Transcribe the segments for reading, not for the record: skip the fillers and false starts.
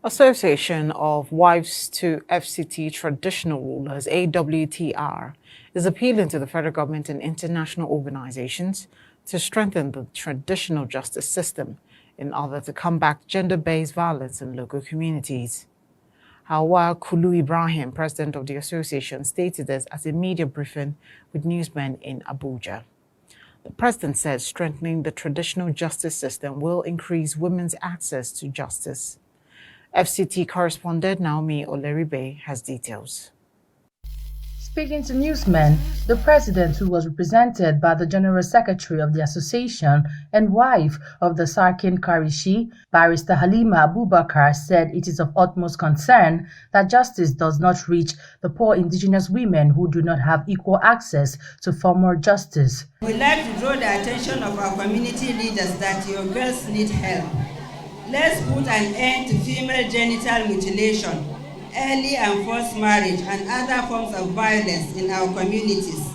Association of Wives to FCT Traditional Rulers, AWTR, is appealing to the federal government and international organizations to strengthen the traditional justice system in order to combat gender-based violence in local communities. Hauwa Kulu-Ibrahim, president of the association, stated this at a media briefing with newsmen in Abuja. The president said strengthening the traditional justice system will increase women's access to justice. FCT correspondent Naomi Oleribe has details. Speaking to newsmen, the president, who was represented by the general secretary of the association and wife of the Sarkin Karishi, Barrister Halima Abubakar, said it is of utmost concern that justice does not reach the poor indigenous women who do not have equal access to formal justice. We'd like to draw the attention of our community leaders that your girls need help. Let's put an end to female genital mutilation, early and forced marriage, and other forms of violence in our communities.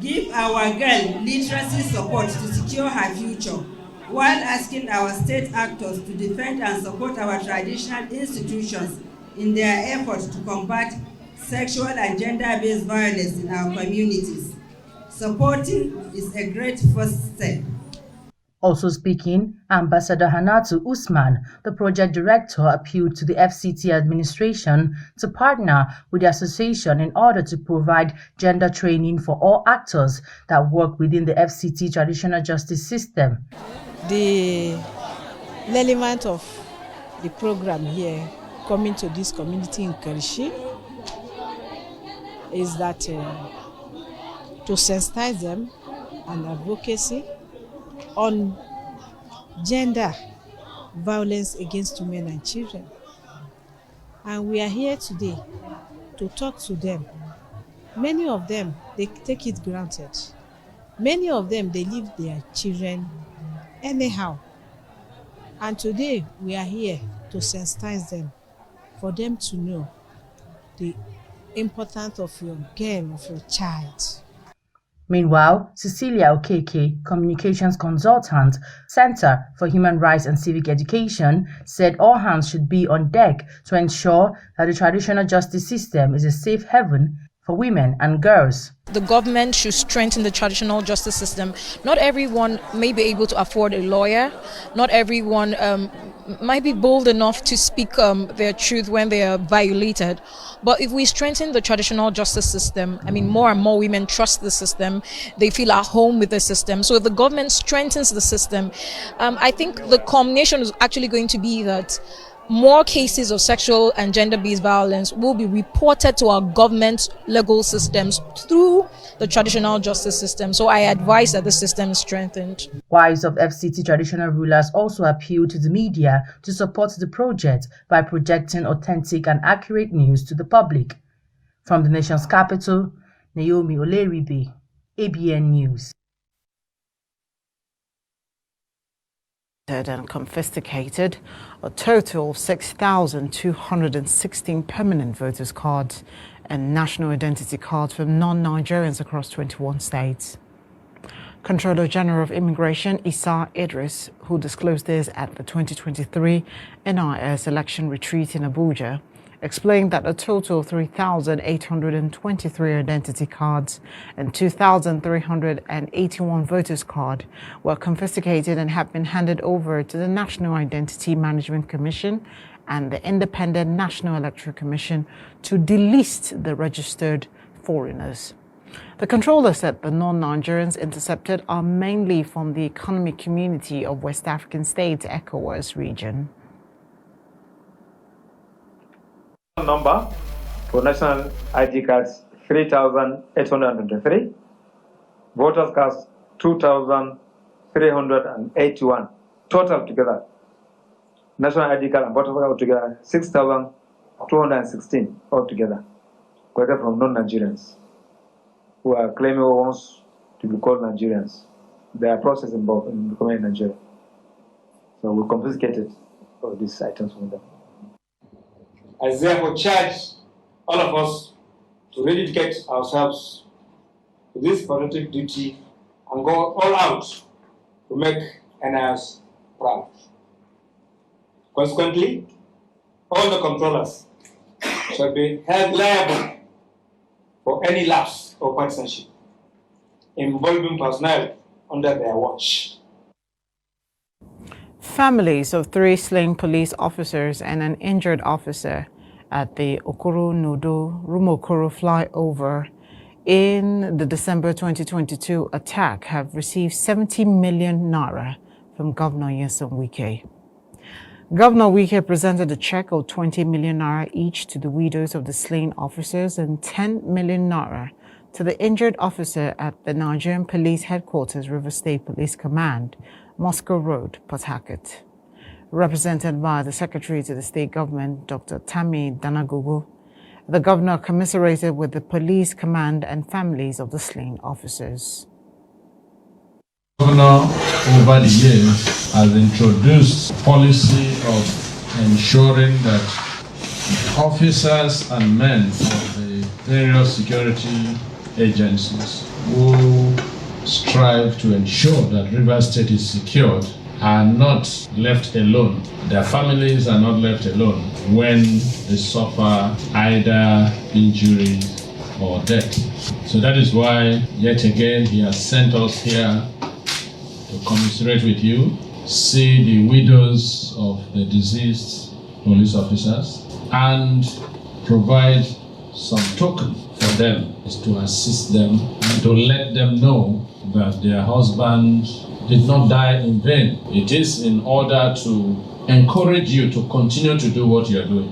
Give our girl literacy support to secure her future, while asking our state actors to defend and support our traditional institutions in their efforts to combat sexual and gender-based violence in our communities. Supporting is a great first step. Also speaking, Ambassador Hanatu Usman, the project director, appealed to the FCT administration to partner with the association in order to provide gender training for all actors that work within the FCT traditional justice system. The element of the program here coming to this community in Karishi is that to sensitize them and advocacy on gender violence against women and children. And we are here today to talk to them. Many of them, they take it granted. Many of them, they leave their children anyhow. And today, we are here to sensitize them, for them to know the importance of your girl, of your child. Meanwhile, Cecilia Okeke, communications consultant, Center for Human Rights and Civic Education, said all hands should be on deck to ensure that the traditional justice system is a safe haven for women and girls. The government should strengthen the traditional justice system. Not everyone may be able to afford a lawyer. Not everyone might be bold enough to speak their truth when they are violated. But if we strengthen the traditional justice system, I mean, more and more women trust the system. They feel at home with the system. So if the government strengthens the system, I think the culmination is actually going to be that more cases of sexual and gender-based violence will be reported to our government legal systems through the traditional justice system. So I advise that the system is strengthened. Wives of FCT Traditional Rulers also appealed to the media to support the project by projecting authentic and accurate news to the public. From the nation's capital, Naomi Oleribe, ABN News. And confiscated a total of 6,216 permanent voters' cards and national identity cards from non-Nigerians across 21 states. Controller General of Immigration Isa Idris, who disclosed this at the 2023 NIS election retreat in Abuja, explained that a total of 3,823 identity cards and 2,381 voters' cards were confiscated and have been handed over to the National Identity Management Commission and the Independent National Electoral Commission to delist the registered foreigners. The controller said the non-Nigerians intercepted are mainly from the Economic Community of West African States ECOWAS region. Number for national ID cards 3,823, voters cards 2,381, total together. National ID card and voters cards altogether 6,216 altogether, collected from non-Nigerians who are claiming wants to be called Nigerians. There are processes involved in becoming Nigerian. So we confiscated all these items from them. I therefore charge all of us to dedicate ourselves to this patriotic duty and go all out to make NIS proud. Consequently, all the controllers shall be held liable for any lapse of partisanship involving personnel under their watch. Families of 3 slain police officers and an injured officer at the Okoro-Nodo-Rumokoro flyover in the December 2022 attack have received 70 million naira from Governor Nyesom Wike. Governor Wike presented a check of 20 million naira each to the widows of the slain officers and 10 million naira to the injured officer at the Nigerian Police Headquarters, River State Police Command, Moscow Road, Port Harcourt. Represented by the Secretary to the State Government, Dr. Tami Danagogo, the Governor commiserated with the Police Command and families of the slain officers. Governor, over the years, has introduced a policy of ensuring that officers and men of the various security agencies who strive to ensure that Rivers State is secured are not left alone. Their families are not left alone when they suffer either injury or death. So that is why, yet again, he has sent us here to commiserate with you, see the widows of the deceased police officers, and provide some token for them to assist them and to let them know that their husband did not die in vain. It is in order to encourage you to continue to do what you are doing.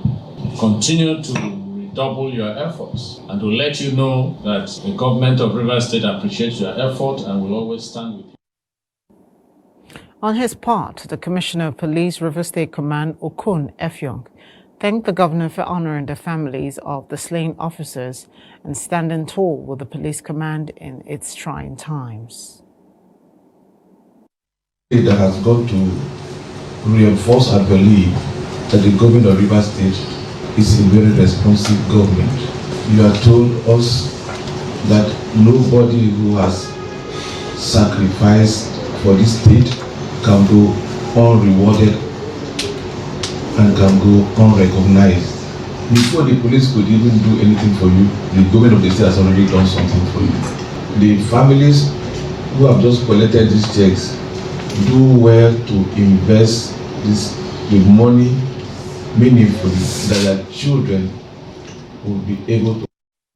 Continue to redouble your efforts and to let you know that the government of Rivers State appreciates your effort and will always stand with you. On his part, the Commissioner of Police, River State Command, Okun Efyong, thanked the governor for honoring the families of the slain officers and standing tall with the police command in its trying times. That has got to reinforce our belief that the government of Rivers State is a very responsive government. You have told us that nobody who has sacrificed for this state can go unrewarded and can go unrecognized. Before the police could even do anything for you, the government of the state has already done something for you. The families who have just collected these checks do well to invest the money meaningfully, that their children will be able to